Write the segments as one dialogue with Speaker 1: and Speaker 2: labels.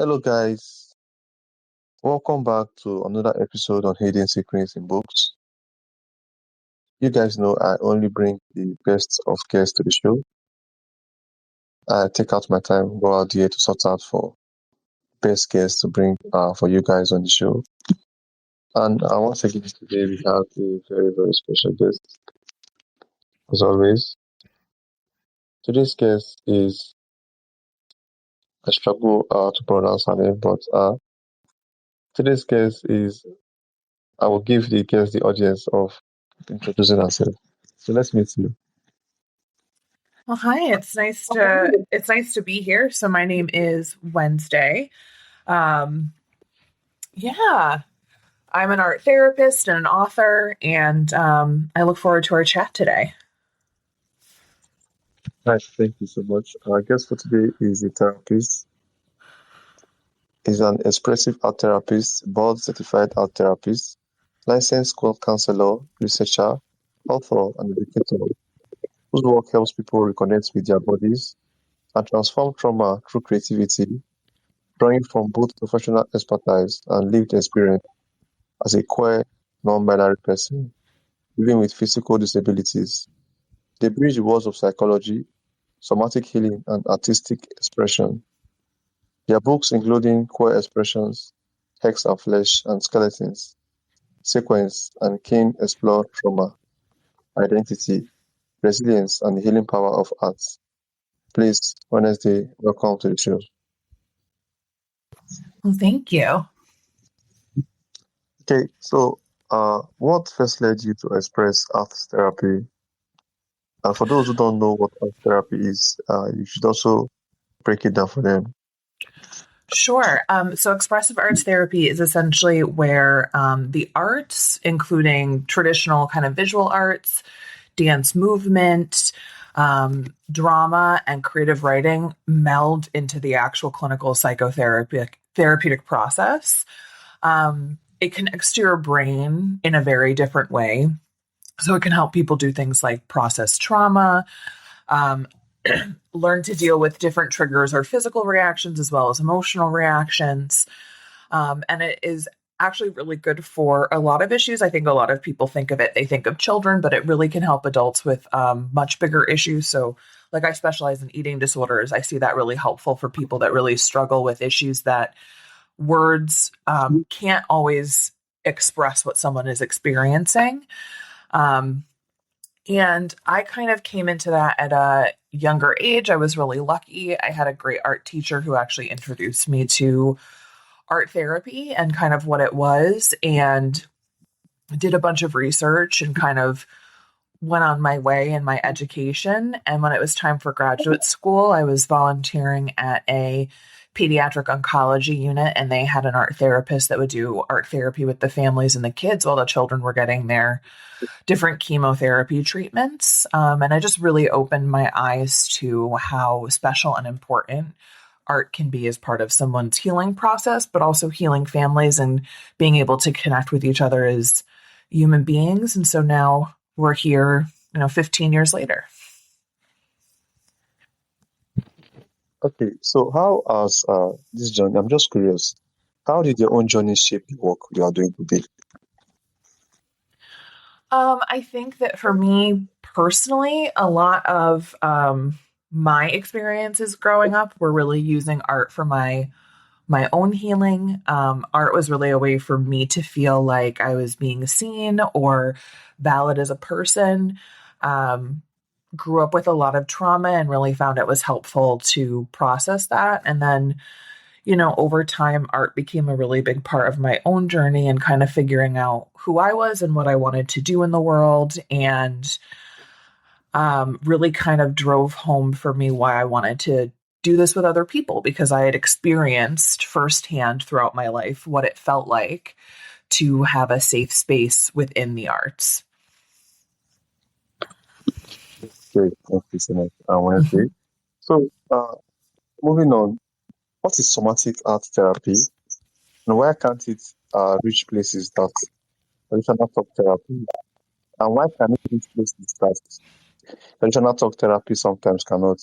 Speaker 1: Hello, guys. Welcome back to another episode on Hidden Secrets in Books. You guys know I only bring the best of guests to the show. I take out my time, go out here to sort out for best guests to bring for you guys on the show. And once again, today we have a very, very special guest, as always. Today's guest is, I struggle to pronounce her name, but today's guest is, I will give the guest the audience of introducing herself. So let's meet you.
Speaker 2: Well, hi, it's nice to be here. So my name is Wednesday. Um, yeah, I'm an art therapist and an author, and I look forward to our chat today.
Speaker 1: Nice, thank you so much. Our guest for today is a therapist. He's an expressive art therapist, board certified art therapist, licensed counselor, researcher, author, and educator, whose work helps people reconnect with their bodies and transform trauma through creativity, drawing from both professional expertise and lived experience as a queer, non-binary person living with physical disabilities. They bridge the worlds of psychology, somatic healing, and artistic expression. Their books, including Queer Expressions, Hex and Flesh and Skeletons, Sequence, and Kane, explore trauma, identity, resilience, and the healing power of art. Please, Wednesday, welcome to the show.
Speaker 2: Well, thank you.
Speaker 1: Okay, so what first led you to express art therapy? And for those who don't know what art therapy is, you should also break it down for them.
Speaker 2: Sure. So expressive arts therapy is essentially where the arts, including traditional kind of visual arts, dance movement, drama, and creative writing, meld into the actual clinical therapeutic process. It connects to your brain in a very different way. So it can help people do things like process trauma, um, learn to deal with different triggers or physical reactions as well as emotional reactions. And it is actually really good for a lot of issues. I think a lot of people think of it, they think of children, but it really can help adults with much bigger issues. So, like, I specialize in eating disorders. I see that really helpful for people that really struggle with issues that words can't always express what someone is experiencing. Um, and I kind of came into that at a younger age. I was really lucky. I had a great art teacher who actually introduced me to art therapy and kind of what it was, and did a bunch of research and kind of went on my way in my education. And when it was time for graduate school, I was volunteering at a pediatric oncology unit, and they had an art therapist that would do art therapy with the families and the kids while the children were getting their different chemotherapy treatments. And I just really opened my eyes to how special and important art can be as part of someone's healing process, but also healing families and being able to connect with each other as human beings. And so now we're here, 15 years later.
Speaker 1: Okay, so how has this journey, I'm just curious, how did your own journey shape the work you are doing today?
Speaker 2: I think that for me personally, a lot of my experiences growing up were really using art for my own healing. Art was really a way for me to feel like I was being seen or valid as a person. Grew up with a lot of trauma and really found it was helpful to process that. And then, over time, art became a really big part of my own journey and kind of figuring out who I was and what I wanted to do in the world. And really kind of drove home for me why I wanted to do this with other people, because I had experienced firsthand throughout my life what it felt like to have a safe space within the arts.
Speaker 1: Great, thank you so much. I want to say. So, moving on, what is somatic art therapy, and why can't it reach places that traditional talk therapy, and why can it reach places that traditional talk therapy sometimes cannot?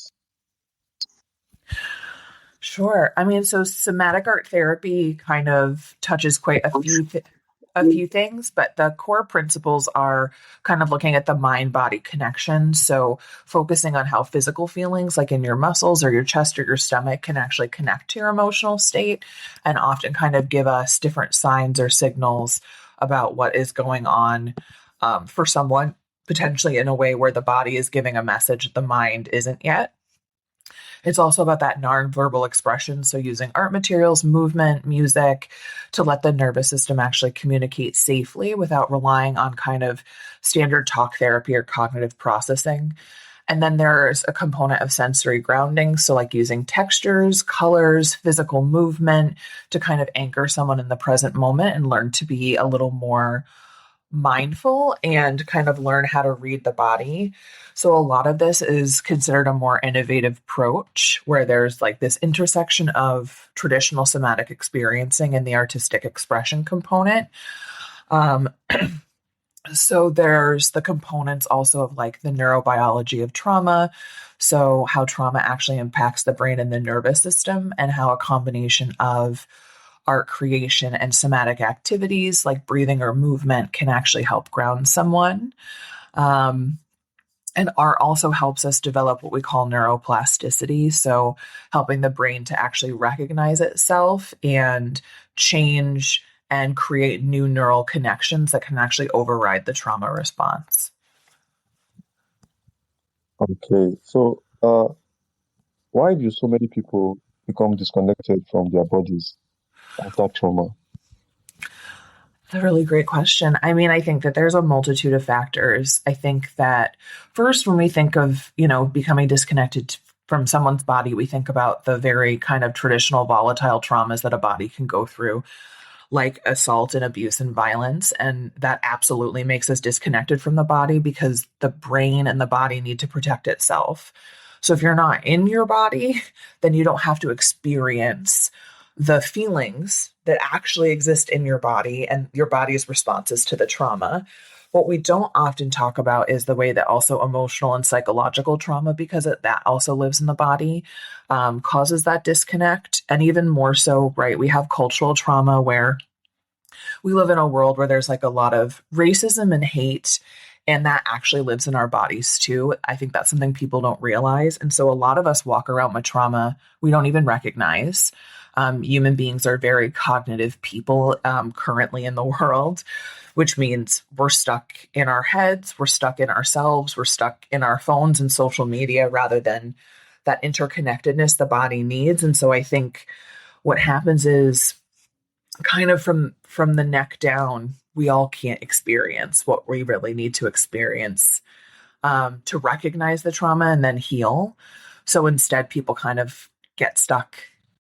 Speaker 2: Sure. I mean, so somatic art therapy kind of touches quite a few things, but the core principles are kind of looking at the mind body connection. So focusing on how physical feelings like in your muscles or your chest or your stomach can actually connect to your emotional state and often kind of give us different signs or signals about what is going on for someone potentially in a way where the body is giving a message the mind isn't yet. It's also about that nonverbal expression. So, using art materials, movement, music to let the nervous system actually communicate safely without relying on kind of standard talk therapy or cognitive processing. And then there's a component of sensory grounding. So, like using textures, colors, physical movement to kind of anchor someone in the present moment and learn to be a little more mindful and kind of learn how to read the body. So a lot of this is considered a more innovative approach where there's like this intersection of traditional somatic experiencing and the artistic expression component. Um, so there's the components also of like the neurobiology of trauma. So how trauma actually impacts the brain and the nervous system, and how a combination of art creation and somatic activities like breathing or movement can actually help ground someone. Um, and art also helps us develop what we call neuroplasticity. So, helping the brain to actually recognize itself and change and create new neural connections that can actually override the trauma response.
Speaker 1: Okay, so why do so many people become disconnected from their bodies after trauma?
Speaker 2: That's a really great question. I mean, I think that there's a multitude of factors. I think that first, when we think of, becoming disconnected from someone's body, we think about the very kind of traditional volatile traumas that a body can go through, like assault and abuse and violence. And that absolutely makes us disconnected from the body because the brain and the body need to protect itself. So if you're not in your body, then you don't have to experience the feelings that actually exist in your body and your body's responses to the trauma. What we don't often talk about is the way that also emotional and psychological trauma, because that also lives in the body, causes that disconnect. And even more so, right, we have cultural trauma where we live in a world where there's like a lot of racism and hate, and that actually lives in our bodies too. I think that's something people don't realize. And so a lot of us walk around with trauma we don't even recognize. Human beings are very cognitive people currently in the world, which means we're stuck in our heads, we're stuck in ourselves, we're stuck in our phones and social media rather than that interconnectedness the body needs. And so I think what happens is kind of from the neck down, we all can't experience what we really need to experience to recognize the trauma and then heal. So instead, people kind of get stuck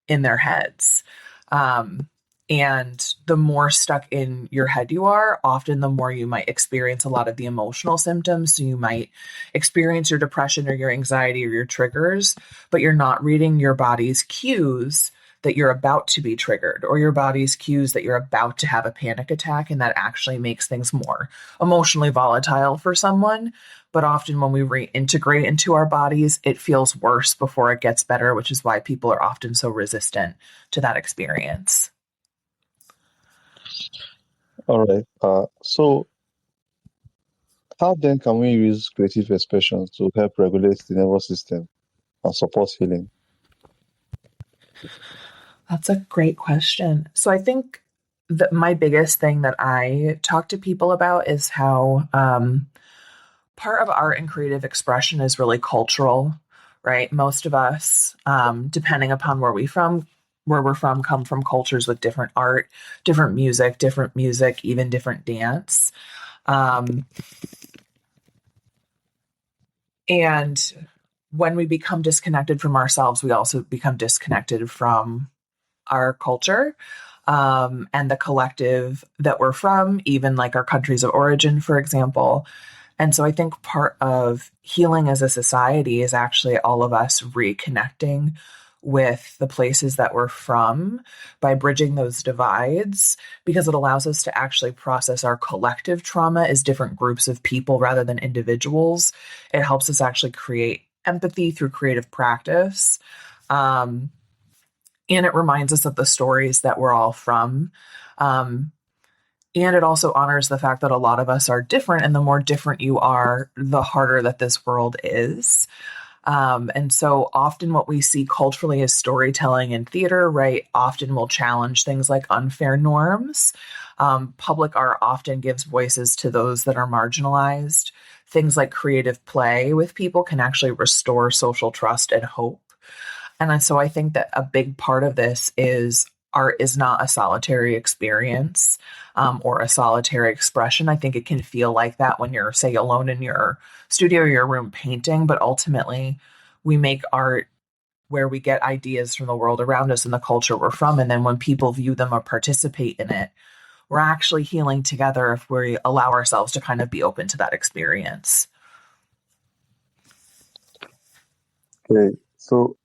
Speaker 2: in their heads. And the more stuck in your head you are, often the more you might experience a lot of the emotional symptoms. So you might experience your depression or your anxiety or your triggers, but you're not reading your body's cues that you're about to be triggered, or your body's cues that you're about to have a panic attack. And that actually makes things more emotionally volatile for someone. But often when we reintegrate into our bodies, it feels worse before it gets better, which is why people are often so resistant to that experience.
Speaker 1: All right. So how then can we use creative expressions to help regulate the nervous system and support healing?
Speaker 2: That's a great question. So I think that my biggest thing that I talk to people about is how part of art and creative expression is really cultural, right? Most of us, depending upon where we're from, come from cultures with different art, different music, even different dance. Um, and when we become disconnected from ourselves, we also become disconnected from our culture and the collective that we're from, even like our countries of origin, for example. And so I think part of healing as a society is actually all of us reconnecting with the places that we're from by bridging those divides, because it allows us to actually process our collective trauma as different groups of people rather than individuals. It helps us actually create empathy through creative practice. Um, and it reminds us of the stories that we're all from. Um, and it also honors the fact that a lot of us are different, and the more different you are, the harder that this world is. And so often what we see culturally as storytelling in theater, right, often will challenge things like unfair norms. Public art often gives voices to those that are marginalized. Things like creative play with people can actually restore social trust and hope. And so I think that a big part of this is art is not a solitary experience or a solitary expression. I think it can feel like that when you're, say, alone in your studio or your room painting, but ultimately we make art where we get ideas from the world around us and the culture we're from. And then when people view them or participate in it, we're actually healing together if we allow ourselves to kind of be open to that experience.
Speaker 1: Okay, so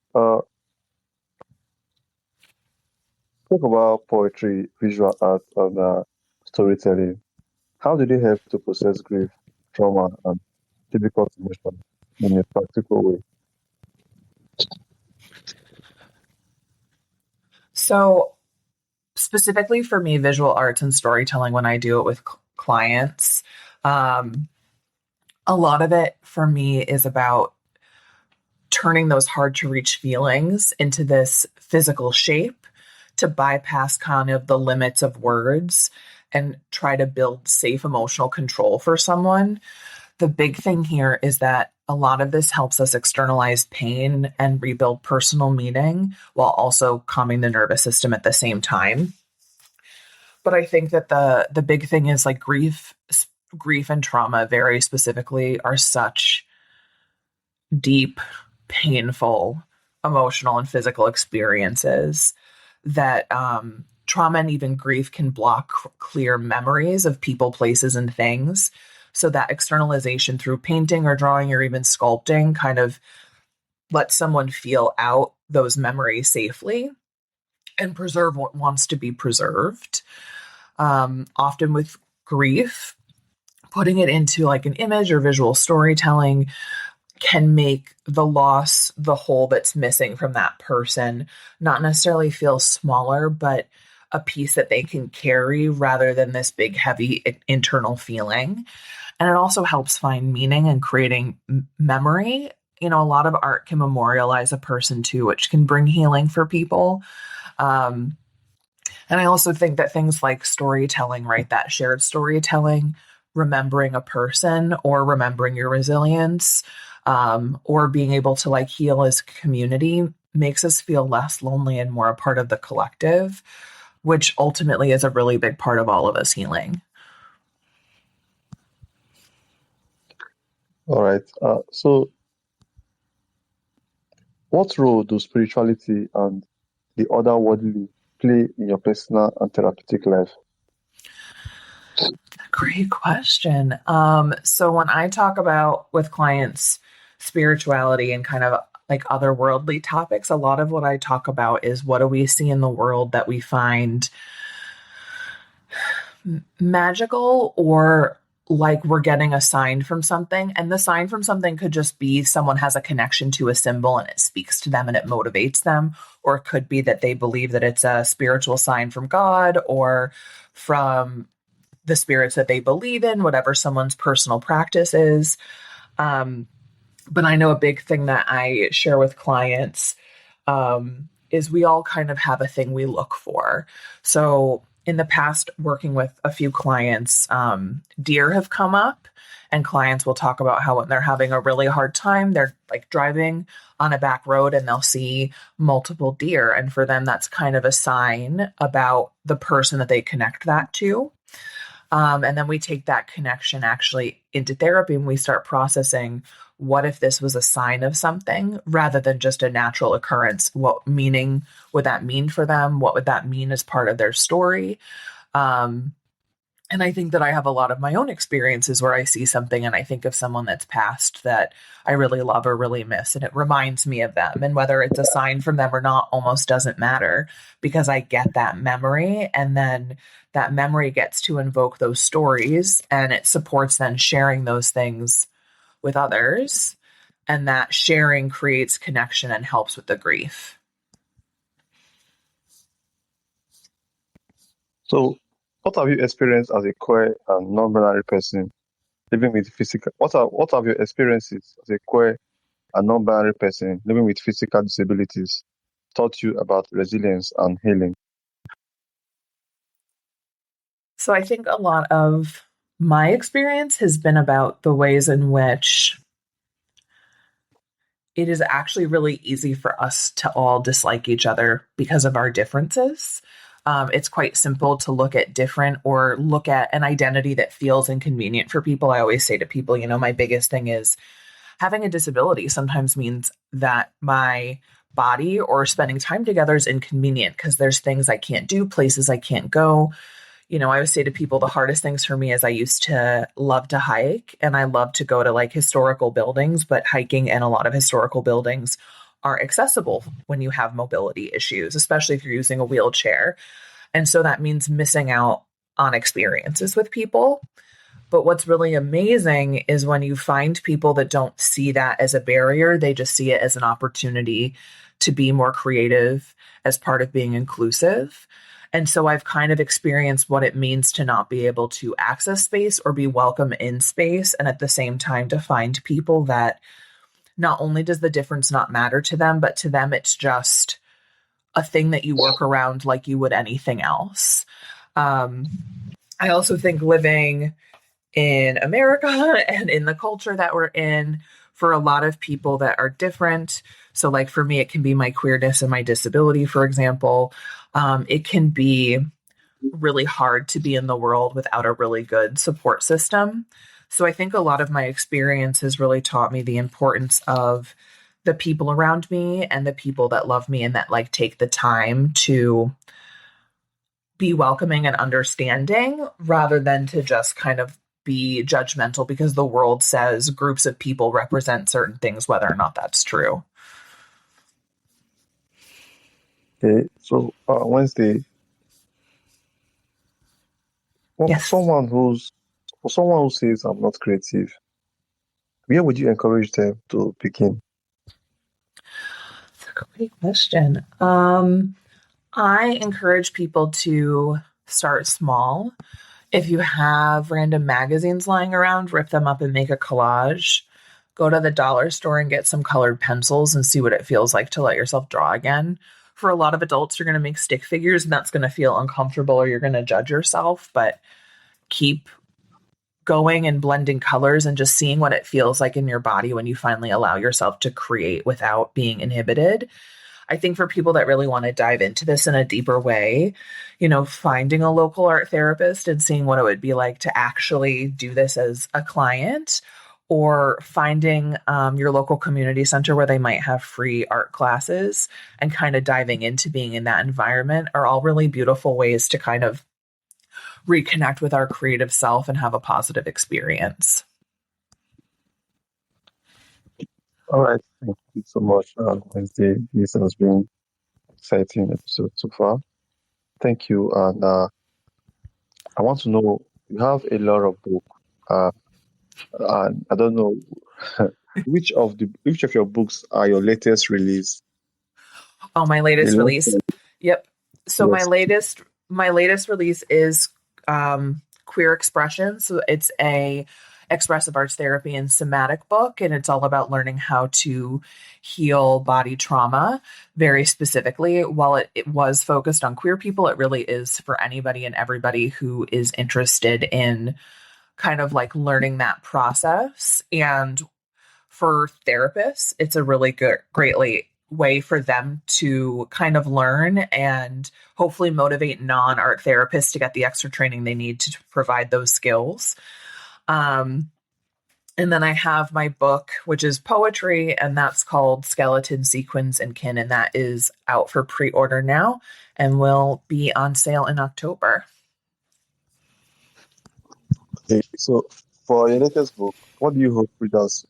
Speaker 1: talk about poetry, visual art, and storytelling. How do they help to process grief, trauma, and difficult emotions in a practical way?
Speaker 2: So, specifically for me, visual arts and storytelling, when I do it with clients, um, a lot of it for me is about turning those hard to reach feelings into this physical shape to bypass kind of the limits of words and try to build safe emotional control for someone. The big thing here is that a lot of this helps us externalize pain and rebuild personal meaning while also calming the nervous system at the same time. But I think that the big thing is like grief and trauma very specifically are such deep, painful, emotional and physical experiences that trauma and even grief can block clear memories of people, places, and things. So that externalization through painting or drawing or even sculpting kind of lets someone feel out those memories safely and preserve what wants to be preserved. Often with grief, putting it into like an image or visual storytelling can make the loss, the hole that's missing from that person, not necessarily feel smaller, but a piece that they can carry rather than this big, heavy internal feeling. And it also helps find meaning and creating memory. You know, a lot of art can memorialize a person too, which can bring healing for people. Um, and I also think that things like storytelling, right, that shared storytelling, remembering a person or remembering your resilience, or being able to like heal as a community makes us feel less lonely and more a part of the collective, which ultimately is a really big part of all of us healing.
Speaker 1: All right. So, what role do spirituality and the otherworldly play in your personal and therapeutic life?
Speaker 2: Great question. So when I talk about with clients spirituality and kind of like otherworldly topics, a lot of what I talk about is what do we see in the world that we find magical or like we're getting a sign from something. And the sign from something could just be someone has a connection to a symbol and it speaks to them and it motivates them. Or it could be that they believe that it's a spiritual sign from God or from the spirits that they believe in, whatever someone's personal practice is. Um, but I know a big thing that I share with clients is we all kind of have a thing we look for. So in the past, working with a few clients, deer have come up, and clients will talk about how when they're having a really hard time, they're like driving on a back road and they'll see multiple deer. And for them, that's kind of a sign about the person that they connect that to. And then we take that connection actually into therapy and we start processing what if this was a sign of something rather than just a natural occurrence? What meaning would that mean for them? What would that mean as part of their story? Um, and I think that I have a lot of my own experiences where I see something and I think of someone that's passed that I really love or really miss, and it reminds me of them. And whether it's a sign from them or not almost doesn't matter because I get that memory, and then that memory gets to invoke those stories and it supports then sharing those things with others. And that sharing creates connection and helps with the grief.
Speaker 1: So, what have you experienced as a queer and non-binary person living with physical? What have your experiences as a queer and non-binary person living with physical disabilities taught you about resilience and healing?
Speaker 2: So I think a lot of my experience has been about the ways in which it is actually really easy for us to all dislike each other because of our differences. It's quite simple to look at different or look at an identity that feels inconvenient for people. I always say to people, my biggest thing is having a disability sometimes means that my body or spending time together is inconvenient because there's things I can't do, places I can't go. I always say to people the hardest things for me is I used to love to hike and I love to go to like historical buildings, but hiking and a lot of historical buildings are accessible when you have mobility issues, especially if you're using a wheelchair. And so that means missing out on experiences with people. But what's really amazing is when you find people that don't see that as a barrier, they just see it as an opportunity to be more creative as part of being inclusive. And so I've kind of experienced what it means to not be able to access space or be welcome in space. And at the same time, to find people that not only does the difference not matter to them, but to them, it's just a thing that you work around like you would anything else. Um, I also think living in America and in the culture that we're in for a lot of people that are different. So, like for me, it can be my queerness and my disability, for example. It can be really hard to be in the world without a really good support system. So, I think a lot of my experience has really taught me the importance of the people around me and the people that love me and that like take the time to be welcoming and understanding rather than to just kind of be judgmental because the world says groups of people represent certain things, whether or not that's true.
Speaker 1: Okay, so Wednesday, well,
Speaker 2: Yes.
Speaker 1: for someone who says I'm not creative, where would you encourage them to begin?
Speaker 2: That's a great question. I encourage people to start small. If you have random magazines lying around, rip them up and make a collage. Go to the dollar store and get some colored pencils and see what it feels like to let yourself draw again. For a lot of adults, you're going to make stick figures and that's going to feel uncomfortable or you're going to judge yourself, but keep going and blending colors and just seeing what it feels like in your body when you finally allow yourself to create without being inhibited. I think for people that really want to dive into this in a deeper way, finding a local art therapist and seeing what it would be like to actually do this as a client, or finding your local community center where they might have free art classes and kind of diving into being in that environment are all really beautiful ways to kind of reconnect with our creative self and have a positive experience.
Speaker 1: All right, thank you so much, Wednesday. This has been exciting episode so far. Thank you, and I want to know you have a lot of book, uh, and I don't know which of your books are your latest release.
Speaker 2: Oh, my
Speaker 1: A
Speaker 2: latest
Speaker 1: lot,
Speaker 2: release. Yep. So my
Speaker 1: yes.
Speaker 2: latest release is Queer Expression. So it's a expressive arts therapy and somatic book, and it's all about learning how to heal body trauma very specifically. While it was focused on queer people, it really is for anybody and everybody who is interested in kind of like learning that process. And for therapists, it's a really greatly way for them to kind of learn and hopefully motivate non-art therapists to get the extra training they need to provide those skills. Um, and then I have my book, which is poetry, and that's called Skeleton, Sequins, and Kin, and that is out for pre-order now and will be on sale in October.
Speaker 1: Okay. So, for your latest book, what do you hope readers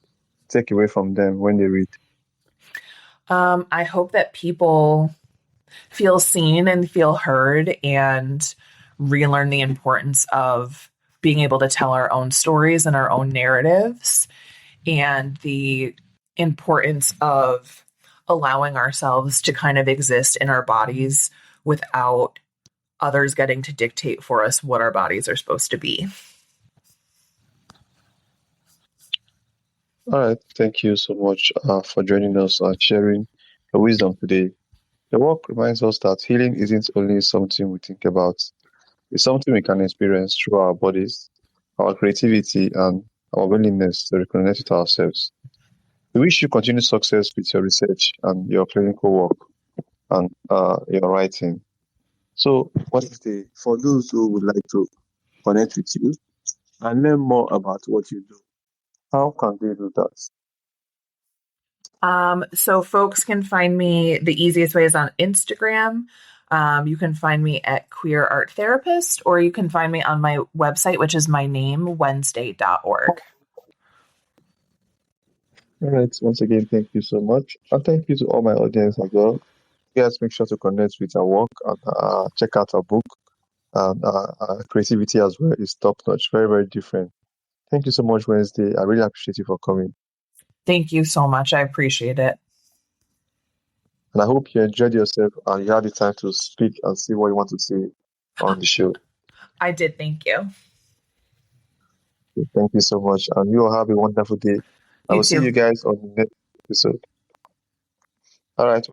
Speaker 1: take away from them when they read?
Speaker 2: I hope that people feel seen and feel heard and relearn the importance of being able to tell our own stories and our own narratives and the importance of allowing ourselves to kind of exist in our bodies without others getting to dictate for us what our bodies are supposed to be.
Speaker 1: All right. Thank you so much for joining us and sharing your wisdom today. Your work reminds us that healing isn't only something we think about, it's something we can experience through our bodies, our creativity, and our willingness to reconnect with ourselves. We wish you continued success with your research and your clinical work and your writing. So, Wednesday, for those who would like to connect with you and learn more about what you do, how can they do that?
Speaker 2: So folks can find me, the easiest way is on Instagram. You can find me at Queer Art Therapist, or you can find me on my website, which is my name, Wednesday.org.
Speaker 1: All right. Once again, thank you so much. And thank you to all my audience as well. You guys make sure to connect with our work and check out our book. And creativity as well is top notch, very, very different. Thank you so much, Wednesday. I really appreciate you for coming.
Speaker 2: Thank you so much. I appreciate it.
Speaker 1: And I hope you enjoyed yourself and you had the time to speak and see what you want to say on the show.
Speaker 2: I did. Thank you.
Speaker 1: Thank you so much. And you all have a wonderful day. I
Speaker 2: You
Speaker 1: will see
Speaker 2: too.
Speaker 1: you guys on the next episode. All right.